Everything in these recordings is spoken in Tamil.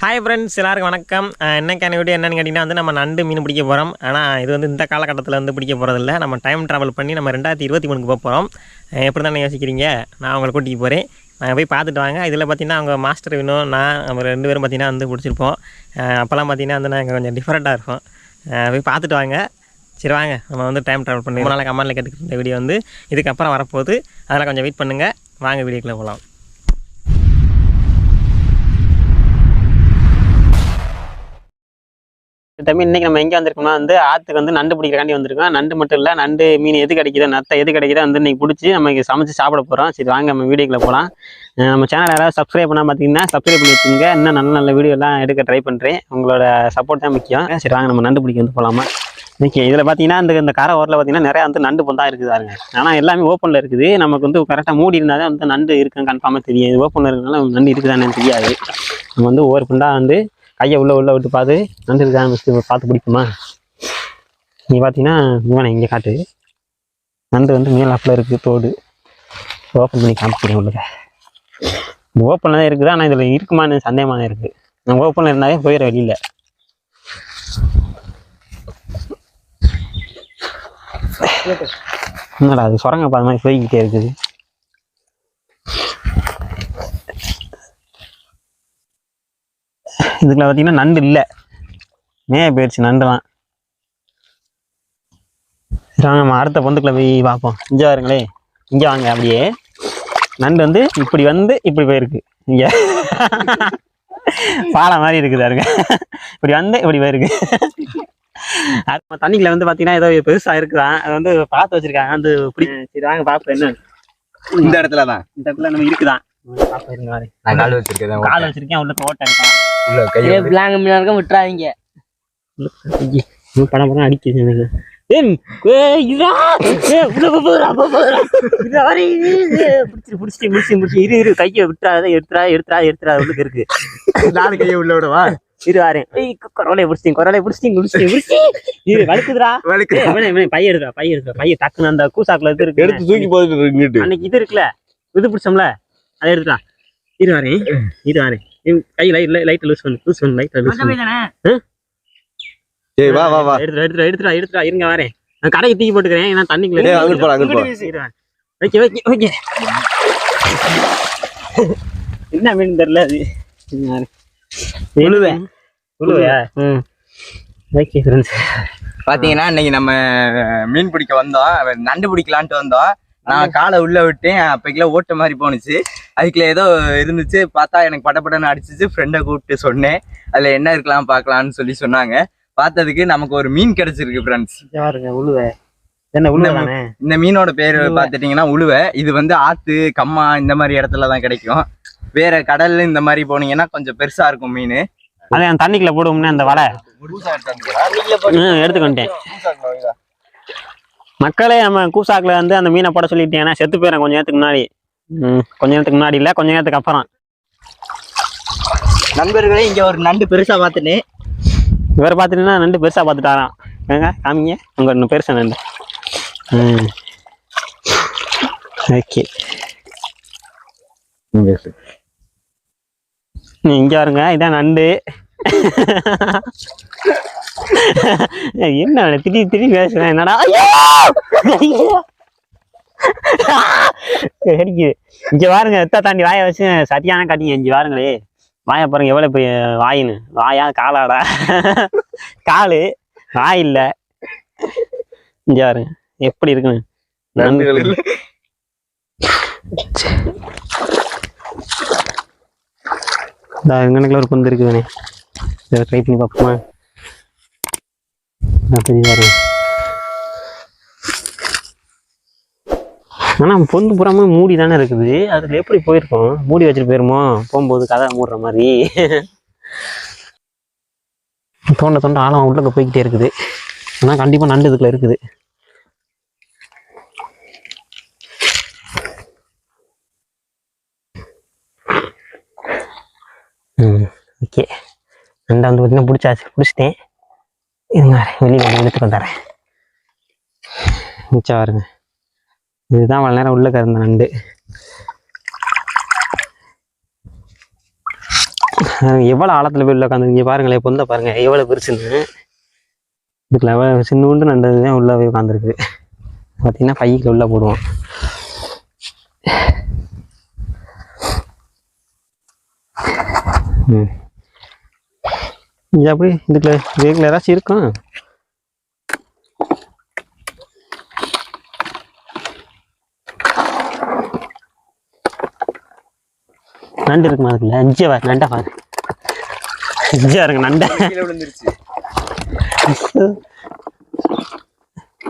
ஹாய் ஃப்ரெண்ட்ஸ், எல்லாருக்கும் வணக்கம். என்னைக்கான வீடியோ என்னென்னு கேட்டிங்கன்னா நம்ம நண்டு மீன் பிடிக்க போகிறோம். ஆனால் இது இந்த காலகட்டத்தில் பிடிக்க போகிறதில்ல. நம்ம டைம் ட்ராவல் பண்ணி நம்ம 2023க்கு போக போகிறோம். எப்படி தானே யோசிக்கிறீங்க? நான் உங்களை கூட்டிகிட்டு போகிறேன். நாங்கள் போய் பார்த்துட்டு வாங்க. இதில் பார்த்தீங்கன்னா அவங்க மாஸ்டர் வினோம், நான் நம்ம 2 பேரும் பார்த்தீங்கன்னா பிடிச்சிருப்போம். அப்போல்லாம் பார்த்தீங்கன்னா நாங்கள் கொஞ்சம் டிஃப்ரெண்ட்டாக இருக்கும். போய் பார்த்துட்டு வாங்க. சரி வாங்க, நம்ம டைம் ட்ராவல் பண்ணி ரொம்ப நாள் கமெண்ட்டில் கேட்டுக்கிட்டு இந்த வீடியோ இதுக்கப்புறம் வரப்போகுது. அதெல்லாம் கொஞ்சம் வெயிட் பண்ணுங்கள். வாங்க வீடியோக்குள்ளே போகலாம். தம்பி, இன்றைக்கி நம்ம எங்கே வந்திருக்கோம்னா ஆற்றுக்கு நண்டு பிடிக்கிறக்காண்டி வந்திருக்கோம். நண்டு மட்டும் இல்லை, நண்டு மீன் எது கிடைக்குதோ, நத்தை எது கிடைக்குதோ இன்றைக்கி பிடிச்சி நமக்கு சமைச்சு சாப்பிட போகிறோம். சரி வாங்க நம்ம வீடியோக்குள்ளே போகலாம். நம்ம சேனல் யாராவது சப்ஸ்கிரைப் பண்ணால் பார்த்தீங்கன்னா சப்ஸ்கிரைப் பண்ணி வச்சுங்க. இன்னும் நல்ல நல்ல வீடியோலாம் எடுக்க ட்ரை பண்ணுறேன். உங்களோட சப்போர்ட் தான் முக்கியம். சரி வாங்க நம்ம நண்டு பிடிக்க போகலாமா. ஓகே, இதில் பார்த்தீங்கன்னா இந்த கரை ஓரில் பார்த்தீங்கன்னா நிறையா நண்டு பொந்தா இருக்குதாருங்க. ஆனால் எல்லாமே ஓப்பனில் இருக்குது. நமக்கு கரெக்டாக மூடி இருந்தால் தான் நண்டு இருக்குன்னு கன்ஃபார்மாக தெரியும். இது ஓப்பனில் இருக்கிறதுனால நண்டு இருக்குதானு தெரியாது. நம்ம ஒவ்வொரு புண்டாக கையை உள்ளே விட்டு பார்த்து நண்டு இருக்கான்னு ஃபஸ்ட்டு பார்த்து பிடிக்குமா. நீ பார்த்தீங்கன்னா இவனை இங்கே காட்டு. நண்டு மேலாப்பில் இருக்குது. தோடு ஓப்பன் பண்ணி காமிக்கிறேன். உள்ளுக்க ஓப்பனில் தான் இருக்குது. ஆனால் இதில் இருக்குமான்னு சந்தேகமாக தான் இருக்குது. நம்ம ஓப்பனில் இருந்தாலே போயிட வெளியில். என்னடா அது சுரங்க பாத மாதிரி போய்கிட்டே இருக்குது. இதுக்குள்ள பார்த்தீங்கன்னா நண்டு இல்லை, போயிடுச்சு நண்டுலாம். நம்ம அடுத்த பொந்துக்குள்ள போய் பார்ப்போம். இங்கே வாருங்களே, இங்கே வாங்க. அப்படியே நண்டு இப்படி இப்படி போயிருக்கு. இங்கே பாலை மாதிரி இருக்குதாருங்க. இப்படி இப்படி போயிருக்கு. அது தண்ணிக்குள்ள பார்த்தீங்கன்னா ஏதோ பெருசாக இருக்குதான். அது பார்த்து வச்சிருக்காங்க. இப்படி சரி வாங்க பார்ப்போம். என்ன இந்த இடத்துல நம்ம இருக்குதான். நான் கால் வச்சிருக்கேன். உள்ள ஓட்டை இருக்கான். விட்டுறாதீங்க. படம் அடிக்குது எனக்கு. கையை விட்டுறாத, எடுத்துறா உள்ளுக்கு இருக்கு. நாலு கையை உள்ள விடவா? இரு வாரேன். குரலை பிடிச்சிட்டீங்க. இரு வழுக்குதுரா. பைய எடுத்துறா. பைய டக்குன்னு அந்த கூசாக்குல இருக்கு, எடுத்து தூக்கி போட்டு அன்னைக்கு இது இருக்குல்ல, இது பிடிச்சோம்ல, அதை எடுத்துடா. இரு வாரேன். கை லைட் லூஸ் பண்ணு. எடுத்துடா. இருங்க வாரேன். நான் கடைக்கு தூக்கி போட்டுக்கிறேன். ஏன்னா தண்ணிக்குள்ள என்ன மீன் தெரியல. அது பாத்தீங்கன்னா இன்னைக்கு நம்ம மீன் பிடிக்க வந்தோம். நண்டு பிடிக்கலான்ட்டு வந்தோம். நான் காலை உள்ள விட்டேன். அப்பைக்குள்ள ஓட்ட மாதிரி போனுச்சு. அதுக்குள்ள ஏதோ இருந்துச்சு. பார்த்தா எனக்கு படப்படன்னு அடிச்சிச்சு. ஃப்ரெண்டை கூப்பிட்டு சொன்னேன், அதுல என்ன இருக்கலாம் பார்க்கலான்னு சொன்னாங்க. பார்த்ததுக்கு நமக்கு ஒரு மீன் கிடைச்சிருக்கு ஃப்ரெண்ட்ஸ். இந்த மீனோட பேரு பாத்துட்டீங்கன்னா உழுவை. இது ஆத்து கம்மா இந்த மாதிரி இடத்துலதான் கிடைக்கும். வேற கடல்ல இந்த மாதிரி போனீங்கன்னா கொஞ்சம் பெருசா இருக்கும் மீன். அதை தண்ணிக்குள்ள போடுவோம்னா அந்த வலை எடுத்துக்கிட்டேன். மக்களே, நம்ம கூசாக்குல அந்த மீனை போட சொல்லிட்டீங்கன்னா செத்து போயிடும் கொஞ்ச நேரத்துக்கு முன்னாடி. கொஞ்ச நேரத்துக்கு முன்னாடி இல்லை, கொஞ்ச நேரத்துக்கு அப்புறம். நண்பர்களே, இங்க ஒரு நண்டு பெருசா பார்த்துட்டு இவரை பார்த்துட்டீங்கன்னா நண்டு பெருசா பார்த்துட்டாராம். ஏங்க காமிங்க உங்க இன்னும் பெருசா நண்டு. ஓகே, இங்க வருங்க. இதான் நண்டு. என்ன திடீர் பேசுறேன். என்னடா இங்க பாருங்க. எத்த தாண்டி வாயை வச்சு சரியான காட்டிங்க. இங்க பாருங்களே, வாயை பாருங்க எவ்வளவு பெரிய வாயின்னு. வாயா காலாடா? காலு, வாய் இல்ல. இங்க பாருங்க எப்படி இருக்குன்னு. எங்கனக்குள்ள ஒரு பொந்து இருக்குதுண்ணே. இதை ட்ரை பண்ணி பார்ப்போமா? பாருங்க. ஆனால் பொந்து புறாம மூடி தானே இருக்குது. அதுல எப்படி போயிருக்கோம்? மூடி வச்சுட்டு போயிருமோ போகும்போது, கதை மூடுற மாதிரி. தோண்ட ஆழம் உள்ளக்க போய்கிட்டே இருக்குது. ஆனால் கண்டிப்பா நண்டு இதுக்குள்ள இருக்குது. ஓகே, நண்டை பார்த்தீங்கன்னா பிடிச்சிட்டேன். இருங்க, வெளியே எடுத்துட்டு வந்துடுறேன். மிச்சம் பாருங்க. இதுதான் அவ்வளோ நேரம் உள்ள கறந்த நண்டு. எவ்வளோ ஆழத்தில் போய் உள்ள உட்காந்து இங்கே பாருங்களேன், பொந்த பாருங்கள் எவ்வளோ பெருசுன்னு. இதுக்குள்ள எவ்வளோ சின்ன நண்டு தான் உள்ளே போய் உட்காந்துருக்கு. பார்த்தீங்கன்னா பைக்கு உள்ளே போடுவோம். இது அப்படி இதுக்குள்ள ஏதாச்சும் இருக்கும். நண்டு இருக்குமா அதுக்குள்ள? அஞ்சே பாரு நண்டை பாரு, அஞ்சா இருங்க நண்டை விழுந்துருச்சு.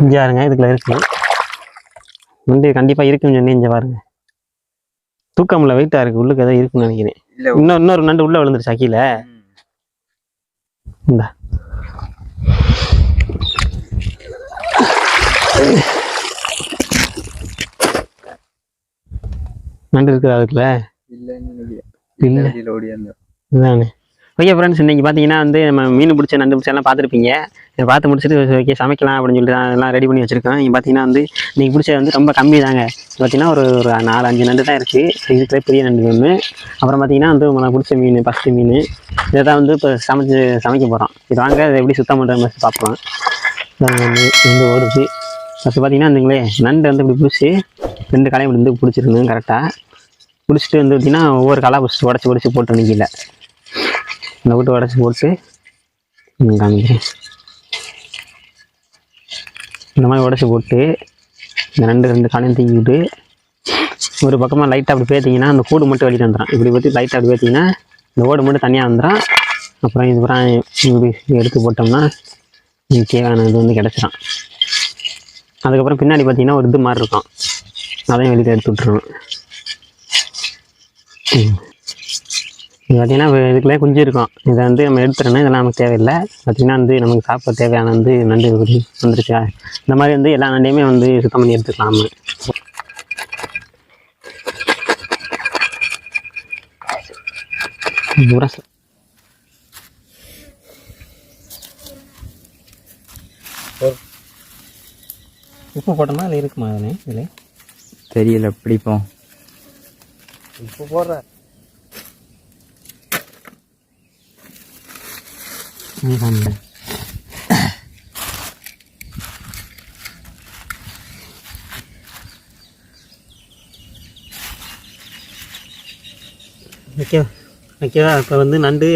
இங்கே பாருங்க இதுக்குள்ள இருக்கு நண்டு, கண்டிப்பாக இருக்குன்னு சொன்னேன். இங்கே பாருங்க தூக்கம்ல வெயிட்டா இருக்கு, உள்ளுக்கு ஏதோ இருக்குன்னு நினைக்கிறேன். இன்னொரு நண்டு உள்ள விழுந்துருச்சா கீழே. இந்த நண்டு இருக்குது அதுக்குள்ள இல்லை இதுதானே. ஓகே ஃப்ரெண்ட்ஸ், இன்றைக்கி பார்த்தீங்கன்னா வந்து நம்ம மீன் பிடிச்ச நண்டு பிடிச்செல்லாம் பார்த்துருப்பீங்க. இதை பார்த்து முடிச்சுட்டு ஓகே சமைக்கலாம் அப்படின்னு சொல்லிட்டு எல்லாம் ரெடி பண்ணி வச்சுருக்கோம். இங்கே பார்த்தீங்கன்னா வந்து இன்றைக்கி பிடிச்சது வந்து ரொம்ப கம்மி தாங்க. பார்த்தீங்கன்னா ஒரு 4-5 நண்டு தான் இருக்குது. இதுக்குள்ளே பெரிய நண்டு ஒன்று. அப்புறம் பார்த்தீங்கன்னா வந்து நான் பிடிச்ச மீன் ஃபஸ்ட்டு மீன் இதை தான் வந்து இப்போ சமைக்க போகிறோம். இது வாங்க இதை எப்படி சுத்தம் பண்ணுற மாதிரி பார்ப்போம். வந்து ஓடுச்சு ஃபஸ்ட்டு பார்த்தீங்கன்னா இருந்துங்களே நண்டு வந்து இப்படி பிடிச்சி 2 கலையை இப்படி வந்து பிடிச்சிருந்தேன் கரெக்டாக. பிடிச்சிட்டு வந்து பார்த்தீங்கன்னா ஒவ்வொரு கலா உடச்சி போட்டு நிற்கல. இந்த விட்டு உடச்சி போட்டு காமிக்கிறேன். இந்த மாதிரி உடச்சி போட்டு இந்த 2 காலையும் தூக்கிவிட்டு ஒரு பக்கமாக லைட்டாக அப்படி பேர்த்திங்கன்னா அந்த கூடு மட்டும் வெளியே வந்துடும். இப்படி பற்றி லைட்டாக அப்படி பேர்த்திங்கன்னா இந்த ஓடு மட்டும் தனியாக வந்துடும். அப்புறம் இதுக்கப்புறம் இப்படி எடுத்து போட்டோம்னா தேவையான இது வந்து கிடச்சிடும். அதுக்கப்புறம் பின்னாடி பார்த்தீங்கன்னா ஒரு இது மாதிரி இருக்கும், அதையும் வெளியில் எடுத்து விட்ருவோம். இது பார்த்திங்கன்னா இதுக்குள்ளே குஞ்சு இருக்கும். இதை வந்து நம்ம எடுத்துடணும், இதெல்லாம் நமக்கு தேவையில்லை. பார்த்திங்கன்னா வந்து நமக்கு சாப்பிட தேவையான வந்து நண்டு வந்துருச்சா. இந்த மாதிரி வந்து எல்லா நண்டையுமே வந்து சுத்தம் பண்ணி எடுத்துக்கலாம். உப்பு போட்டோம்னா அதில் இருக்குமா? அதுனே இதில் தெரியல, பிடிப்போம். உப்பு போடுற ஓகேவா. இப்போ வந்து நண்டு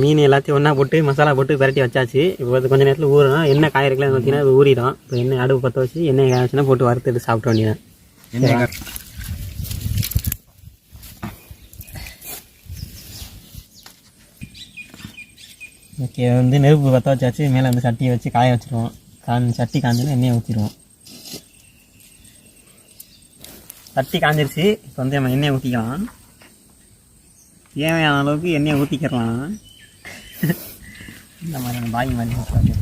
மீன் எல்லாத்தையும் ஒன்றா போட்டு மசாலா போட்டு விரட்டி வச்சாச்சு. இப்போ அது கொஞ்சம் நேரத்தில் ஊறணும். எண்ணெய் காய்கறிலாம் பார்த்தீங்கன்னா அது ஊறிடும். இப்போ எண்ணெய் அடுப்பு பற்ற வச்சு எண்ணெய் காய்ச்சினா போட்டு வறுத்துட்டு சாப்பிட வேண்டியதான். ஓகே வந்து நெருப்பு பற்ற வச்சாச்சு. மேலே வந்து சட்டியை வச்சு காய வச்சுருவோம். சட்டி காய்ஞ்சோன்னா எண்ணெயை ஊற்றிடுவோம். சட்டி காஞ்சிருச்சு. இப்போ வந்து நம்ம எண்ணெயை ஊற்றிக்கலாம். தேவையான அளவுக்கு எண்ணெயை ஊற்றிக்கிறலாம். இந்த மாதிரி நம்ம பாய் மாதிரி ஊற்றுறாங்க.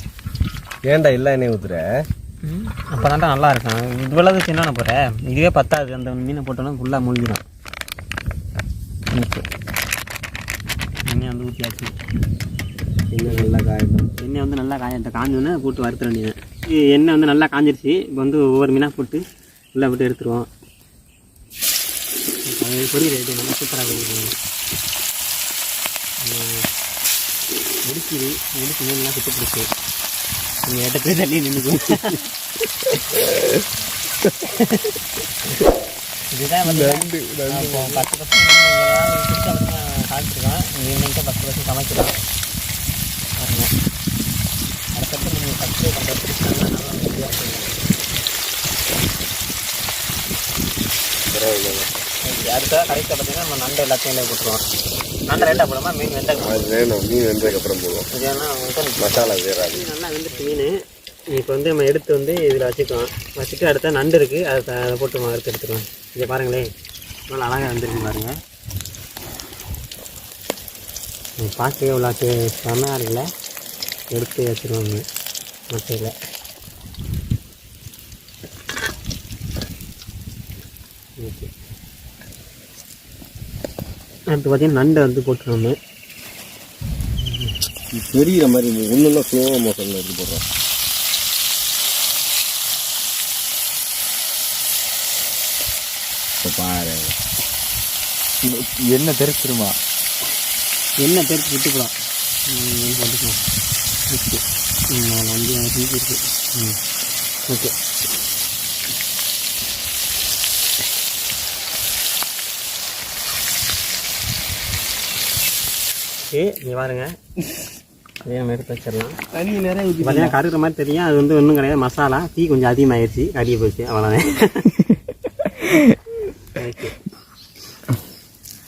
ஏன்டா இல்லை எண்ணெய் ஊற்றுற? அப்போ தான்டா நல்லா இருக்கும். இவ்வளவு சின்ன போகிறேன், இதுவே பத்தாது. அந்த மீனை போட்டோன்னா ஃபுல்லாக மூழ்கிடும். எண்ணெய் வந்து ஊற்றியாச்சு. எண்ணெய் நல்லா காயட்டும். எண்ணெய் வந்து நல்லா காஞ்சோன்னே போட்டு வறுத்த வேண்டியது. எண்ணெய் வந்து நல்லா காஞ்சிருச்சு. இப்போ வந்து ஒவ்வொரு மீனாக போட்டு உள்ளே போட்டு எடுத்துருவோம். அது பொரியல் ரேட்டு நல்லா சூப்பராக பொரியுது. முடிச்சு மீன்லாம் சுட்டு பிடிச்சி நீங்கள் இடத்துல தள்ளி நின்றுக்கும். இதுதான் வந்து 10% பிடிச்ச சாப்பிட்ருக்கோம். ஈவினிங்க்கு 10% சமைக்கிறோம். அடுத்தது நீங்கள் சப்ஸ்கிரைப் பண்ணுறது பிடிச்சாங்கன்னா அடுத்த கடைசியில் பார்த்தீங்கன்னா நம்ம நண்டு எல்லாத்தையும் போட்டுருவோம். நண்டை ரெண்டாக போடுமா? மீன் மீன் வெந்ததுக்கப்புறம் போடுவோம். ஏன்னா மசாலா வேறாது. நல்லா வெந்துட்டு மீன். இப்போ வந்து நம்ம எடுத்து வந்து இதில் வச்சுக்குவோம். வச்சுட்டு அடுத்த நண்டு இருக்குது, அதை போட்டு வறுத்து எடுத்துக்குவோம். இங்கே பாருங்களேன் நல்லா அழகாக வந்துருக்கு பாருங்கள். பார்க்கவே இவ்வளோ செம்மையாக இருக்குல்ல. எடுத்து வச்சுருவாங்க மட்டையில். ஓகே, அடுத்து பார்த்தீங்கன்னா நண்டை வந்து போட்டுருவாங்க. தெரிகிற மாதிரி ஒன்றும் ஸ்லோ மோஷனில் எடுத்து போடுறோம். இப்போ பாரு என்ன தெரிச்சிருமா? என்ன பேருக்கு விட்டுக்கலாம் போட்டுக்கலாம் ஓகே அதில் 5 பீஸ் இருக்குது ஓகே ஓகே நீ பாருங்க அதே நம்ம எடுத்து வச்சிடலாம் தண்ணி நிறைய ஊற்றி பார்த்தீங்கன்னா கருகிற மாதிரி தெரியும் அது வந்து ஒன்றும் கிடையாது மசாலா டீ கொஞ்சம் அதிகமாகிடுச்சு கறியை போச்சு அவ்வளோதான் ஓகே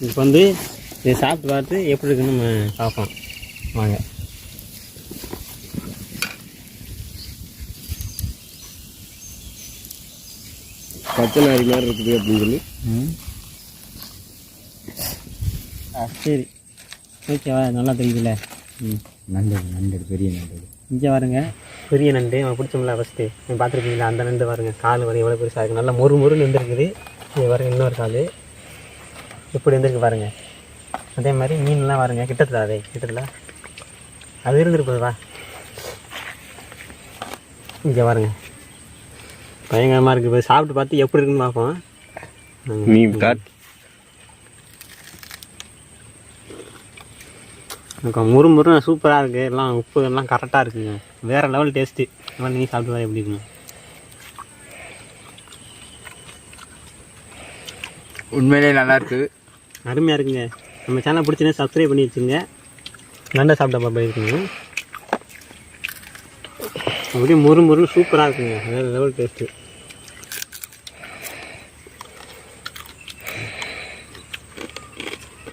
இப்போ வந்து இதை சாப்பிட்டு பார்த்து எப்படி இருக்குன்னு நம்ம பார்ப்போம் வாங்க பச்சை நாரி மாதிரி இருக்குது அப்படின்னு சொல்லி சரி ஓகேவா நல்லா தெரியுதுல்ல நண்டு பெரிய நண்டு இங்கே பாருங்க பெரிய நண்டு அவன் பிடிச்சோம்ல ஃபஸ்ட்டு நீங்கள் பார்த்துருக்கீங்களா அந்த நண்டு பாருங்க கால் வரை எவ்வளோ பெருசாக இருக்குது நல்லா மொறுன்னு வந்துருக்குது இது பாருங்க இன்னொரு கால் இப்படி வந்துருக்கு பாருங்க அதே மாதிரி மீன்லாம் பாருங்க கிட்டத்தில் கிட்டத்தில் அது இருந்துருப்பது வா இங்கே பாருங்க பயங்கரமாக இருக்குது இப்போ சாப்பிட்டு பார்த்து எப்படி இருக்குன்னு பார்ப்போம் நீ காட் முறுமுறுன்னு சூப்பராக இருக்குது எல்லாம் உப்பு எல்லாம் கரெக்டாக இருக்குங்க வேறு லெவல் டேஸ்ட்டு இந்த மாதிரி நீங்கள் சாப்பிட்டு எப்படி இருக்குங்க உண்மையிலே நல்லா இருக்குது அருமையாக இருக்குங்க நம்ம சேனல் பிடிச்சினா சப்ஸ்கிரைப் பண்ணி வச்சுங்க நண்டை சாப்பிட்ட பாப்பா இருக்குங்க அப்படியே முறுமுறுன்னு சூப்பராக இருக்குங்க வேறு லெவல் டேஸ்ட்டு